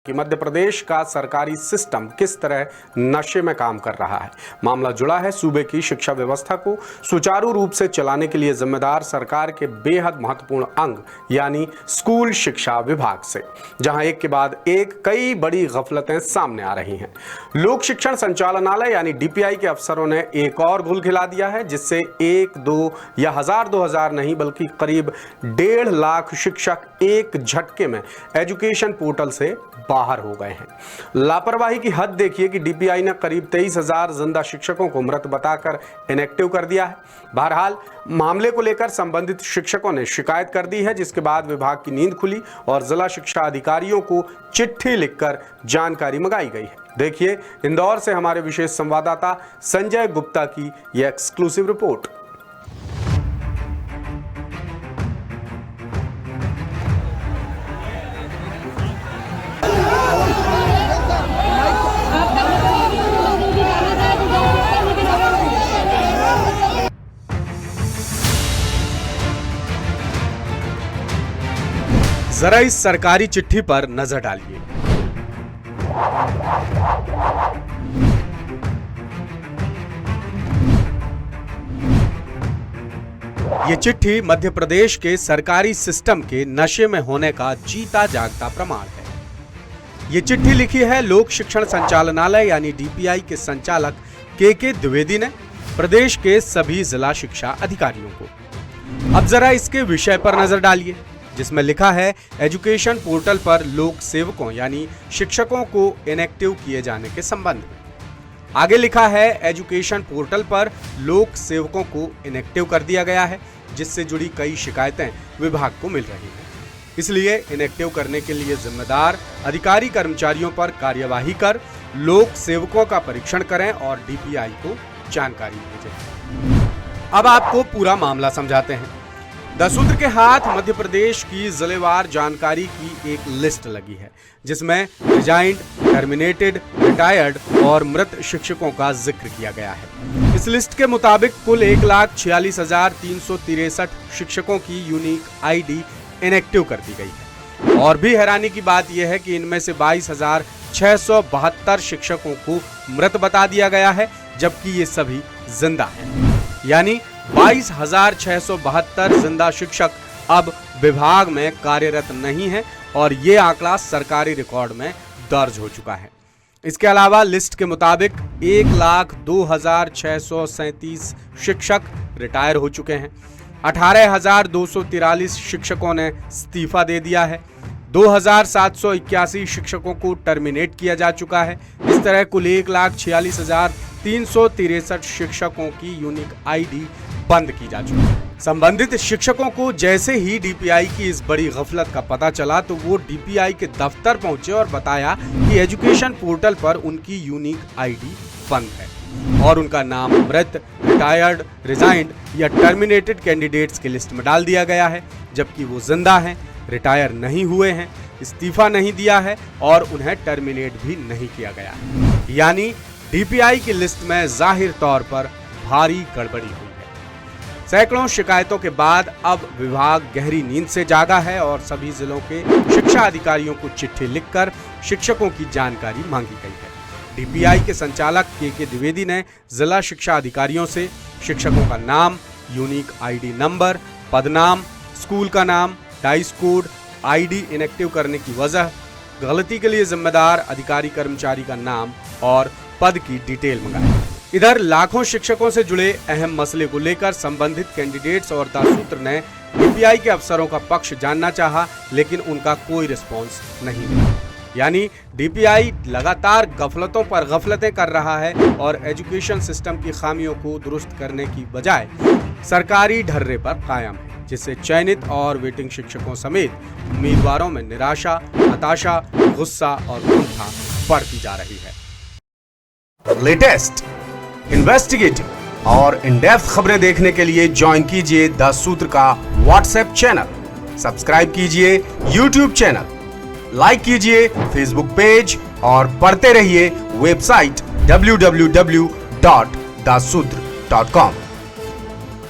कि मध्य प्रदेश का सरकारी सिस्टम किस तरह नशे में काम कर रहा है। मामला जुड़ा है सूबे की शिक्षा व्यवस्था को सुचारू रूप से चलाने के लिए जिम्मेदार सरकार के बेहद महत्वपूर्ण अंग यानी स्कूल शिक्षा विभाग से, जहां एक के बाद एक कई बड़ी गफलतें सामने आ रही हैं। लोक शिक्षण संचालनालय यानी डीपीआई के अफसरों ने एक और घुल खिला दिया है, जिससे 1, 2 या 1000-2000 नहीं बल्कि करीब 1.5 लाख शिक्षक एक झटके में एजुकेशन पोर्टल से बाहर हो गए हैं। लापरवाही की हद देखिए कि डीपीआई ने करीब 23,000 जिंदा शिक्षकों को मृत बताकर इनएक्टिव कर दिया है। बहरहाल मामले को लेकर संबंधित शिक्षकों ने शिकायत कर दी है, जिसके बाद विभाग की नींद खुली और जिला शिक्षा अधिकारियों को चिट्ठी लिखकर जानकारी मंगाई गई है। देखिए इंदौर से हमारे विशेष संवाददाता संजय गुप्ता की यह एक्सक्लूसिव रिपोर्ट। जरा इस सरकारी चिट्ठी पर नजर डालिए। ये चिट्ठी मध्य प्रदेश के सरकारी सिस्टम के नशे में होने का जीता जागता प्रमाण है। ये चिट्ठी लिखी है लोक शिक्षण संचालनालय यानी डीपीआई के संचालक के द्विवेदी ने प्रदेश के सभी जिला शिक्षा अधिकारियों को। अब जरा इसके विषय पर नजर डालिए, जिसमें लिखा है एजुकेशन पोर्टल पर लोक सेवकों यानी शिक्षकों को इनएक्टिव किए जाने के संबंध में। आगे लिखा है एजुकेशन पोर्टल पर लोक सेवकों को इनएक्टिव कर दिया गया है, जिससे जुड़ी कई शिकायतें विभाग को मिल रही हैं। इसलिए इनएक्टिव करने के लिए जिम्मेदार अधिकारी कर्मचारियों पर कार्यवाही कर लोक सेवकों का परीक्षण करें और डीपीआई को जानकारी भेजें। अब आपको पूरा मामला समझाते हैं। दसूत्र के हाथ मध्य प्रदेश की जिलेवार जानकारी की एक लिस्ट लगी है, जिसमें रिजाइंड, टर्मिनेटेड, रिटायर्ड और मृत शिक्षकों का जिक्र किया गया है। इस लिस्ट के मुताबिक कुल 1,46,363 शिक्षकों की यूनिक आईडी इनएक्टिव कर दी गई है। और भी हैरानी की बात यह है कि इनमें से 22,672 शिक्षकों को मृत बता दिया गया है, जबकि ये सभी जिंदा हैं। यानी 22,672 जिंदा शिक्षक अब विभाग में कार्यरत नहीं हैं और ये आंकड़ा सरकारी रिकॉर्ड में दर्ज हो चुका है। इसके अलावा लिस्ट के मुताबिक 1,02,637 शिक्षक रिटायर हो चुके हैं। 18,243 शिक्षकों ने इस्तीफा दे दिया है। 2,781 शिक्षकों को टर्मिनेट किया जा चुका है। इस तरह कुल 1,46,363 शिक्षकों की यूनिक आईडी बंद की जा चुकी है। संबंधित शिक्षकों को जैसे ही डीपीआई की इस बड़ी गफलत का पता चला तो वो डीपीआई के दफ्तर पहुंचे और बताया कि एजुकेशन पोर्टल पर उनकी यूनिक आईडी बंद है और उनका नाम मृत, रिटायर्ड, रिजाइंड या टर्मिनेटेड कैंडिडेट्स की लिस्ट में डाल दिया गया है, जबकि वो जिंदा हैं, रिटायर नहीं हुए हैं, इस्तीफा नहीं दिया है और उन्हें टर्मिनेट भी नहीं किया गया है। यानी डीपीआई की लिस्ट में जाहिर तौर पर भारी गड़बड़ी हुई है। सैकड़ों शिकायतों के बाद अब विभाग गहरी नींद से जागा है और सभी जिलों के शिक्षा अधिकारियों को चिट्ठी लिखकर शिक्षकों की जानकारी मांगी गई है। डीपीआई के संचालक के द्विवेदी ने जिला शिक्षा अधिकारियों से शिक्षकों का नाम, यूनिक आईडी नंबर, पदनाम, स्कूल का नाम, डाइस कोड, आईडी इनएक्टिव करने की वजह, गलती के लिए जिम्मेदार अधिकारी कर्मचारी का नाम और पद की डिटेल मंगाई। इधर लाखों शिक्षकों से जुड़े अहम मसले को लेकर संबंधित कैंडिडेट्स और दासूत्र ने डीपीआई के अफसरों का पक्ष जानना चाहा, लेकिन उनका कोई रिस्पॉन्स नहीं मिला। यानी डीपीआई लगातार गफलतों पर गफलतें कर रहा है और एजुकेशन सिस्टम की खामियों को दुरुस्त करने की बजाय सरकारी ढर्रे पर कायम है, जिससे चयनित और वेटिंग शिक्षकों समेत उम्मीदवारों में निराशा, हताशा, गुस्सा और कुंठा बढ़ती जा रही है। लेटेस्ट, इन्वेस्टिगेटिव और इन डेप्थ खबरें देखने के लिए ज्वाइन कीजिए द सूत्र का व्हाट्सएप चैनल, सब्सक्राइब कीजिए यूट्यूब चैनल, लाइक कीजिए फेसबुक पेज और पढ़ते रहिए वेबसाइट www.dasudr.com।